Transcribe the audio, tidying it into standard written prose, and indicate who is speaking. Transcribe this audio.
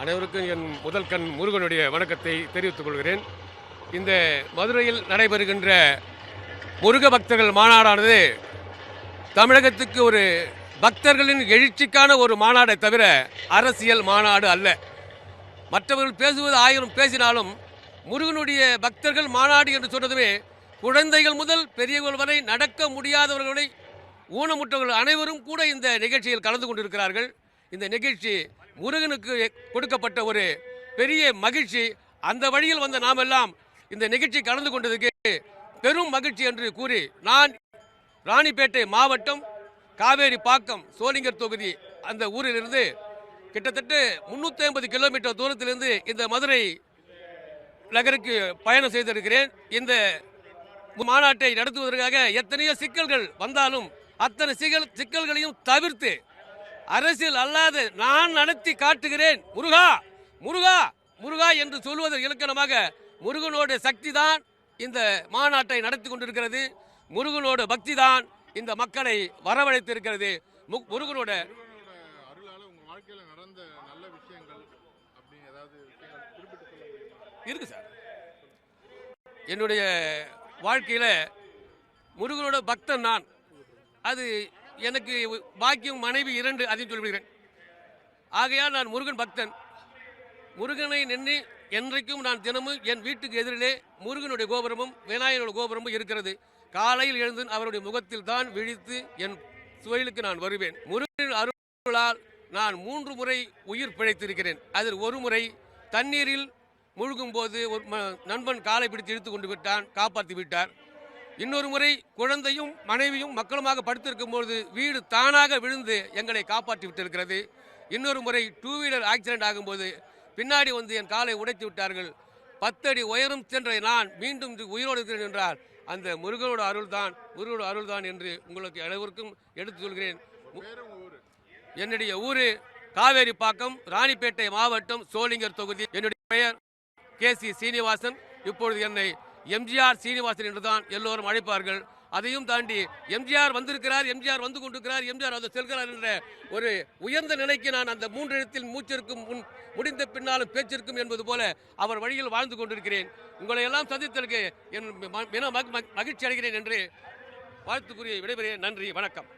Speaker 1: அனைவருக்கும் என் முதல் கண் முருகனுடைய வணக்கத்தை தெரிவித்துக் கொள்கிறேன். இந்த மதுரையில் நடைபெறுகின்ற முருக பக்தர்கள் மாநாடானது தமிழகத்துக்கு ஒரு பக்தர்களின் எழுச்சிக்கான ஒரு மாநாடை தவிர அரசியல் மாநாடு அல்ல. மற்றவர்கள் பேசுவது ஆயிரம் பேசினாலும் முருகனுடைய பக்தர்கள் மாநாடு என்று சொன்னதுமே குழந்தைகள் முதல் பெரியவர்கள் வரை நடக்க முடியாதவர்களை ஊனமுற்றவர்கள் அனைவரும் கூட இந்த நிகழ்ச்சியில் கலந்து கொண்டிருக்கிறார்கள். இந்த நிகழ்ச்சி முருகனுக்கு கொடுக்கப்பட்ட ஒரு பெரிய மகிழ்ச்சி. அந்த வழியில் வந்த நாம் எல்லாம் இந்த நிகழ்ச்சி கலந்து கொண்டதுக்கு பெரும் மகிழ்ச்சி என்று கூறி, நான் ராணிப்பேட்டை மாவட்டம் காவேரி பாக்கம் சோளிங்கர் தொகுதி அந்த ஊரிலிருந்து கிட்டத்தட்ட 350 கிலோமீட்டர் தூரத்திலிருந்து இந்த மதுரை நகருக்கு பயணம் செய்திருக்கிறேன். இந்த மாநாட்டை நடத்துவதற்காக எத்தனையோ சிக்கல்கள் வந்தாலும் அத்தனை சிக்கல்களையும் தவிர்த்து அரசியல் அல்லாத நான் நடத்தி காட்டுகிறேன் முருகா முருகா முருகா என்று சொல்வதற்கு இலக்கணமாக முருகனோட சக்தி தான் இந்த மாநாட்டை நடத்தி கொண்டிருக்கிறது. முருகனோட பக்தி தான் இந்த மக்களை வரவழைத்திருக்கிறது. முருகனோட இருக்கு சார். என்னுடைய வாழ்க்கையில் முருகனோட பக்தன் நான். அது எனக்கு பாக்கியம் மனைவி 2 அதையும் சொல்லிவிடுகிறேன். ஆகையால் நான் முருகன் பக்தன். முருகனை நின்று என்றைக்கும் நான் தினமும் என் வீட்டுக்கு எதிரிலே முருகனுடைய கோபுரமும் விநாயகனுடைய கோபுரமும் இருக்கிறது. காலையில் எழுந்து அவருடைய முகத்தில் தான் விழித்து என் சுவைலுக்கு நான் வருவேன். முருகனின் அருளால் நான் 3 முறை உயிர் பிழைத்திருக்கிறேன். அதில் ஒரு முறை தண்ணீரில் முழுகும் போது ஒரு நண்பன் காலை பிடித்து இழுத்து கொண்டு விட்டான், காப்பாற்றி விட்டார். இன்னொரு முறை குழந்தையும் மனைவியும் மக்களுமாக படுத்திருக்கும் போது வீடு தானாக விழுந்து எங்களை காப்பாற்றி விட்டிருக்கிறது. இன்னொரு முறை 2 வீலர் ஆக்சிடென்ட் ஆகும்போது பின்னாடி வந்து என் காலை உடைத்து விட்டார்கள். 10 அடி உயரம் சென்ற நான் மீண்டும் உயிரோடு இருக்கிறேன் என்றால் அந்த முருகனோட அருள் தான் என்று உங்களுக்கு அனைவருக்கும் எடுத்து சொல்கிறேன். என்னுடைய ஊரு காவேரி பாக்கம், ராணிப்பேட்டை மாவட்டம், சோளிங்கர் தொகுதி. என்னுடைய பெயர் KC சீனிவாசன். இப்பொழுது என்னை MGR சீனிவாசன் என்றுதான் எல்லோரும் அழைப்பார்கள். அதையும் தாண்டி எம்ஜிஆர் வந்திருக்கிறார், எம்ஜிஆர் வந்து கொண்டிருக்கிறார், எம்ஜிஆர் அதை செல்கிறார் என்ற ஒரு உயர்ந்த நிலைக்கு நான் அந்த 3 இடத்தில் மூச்சிற்கும் முடிந்த பின்னாலும் பேச்சிருக்கும் என்பது போல அவர் வழியில் வாழ்ந்து கொண்டிருக்கிறேன். உங்களை எல்லாம் சந்தித்ததற்கு என் மகிழ்ச்சி அடைகிறேன் என்று வாழ்த்து கூறி விடைபெறுகிறேன். நன்றி, வணக்கம்.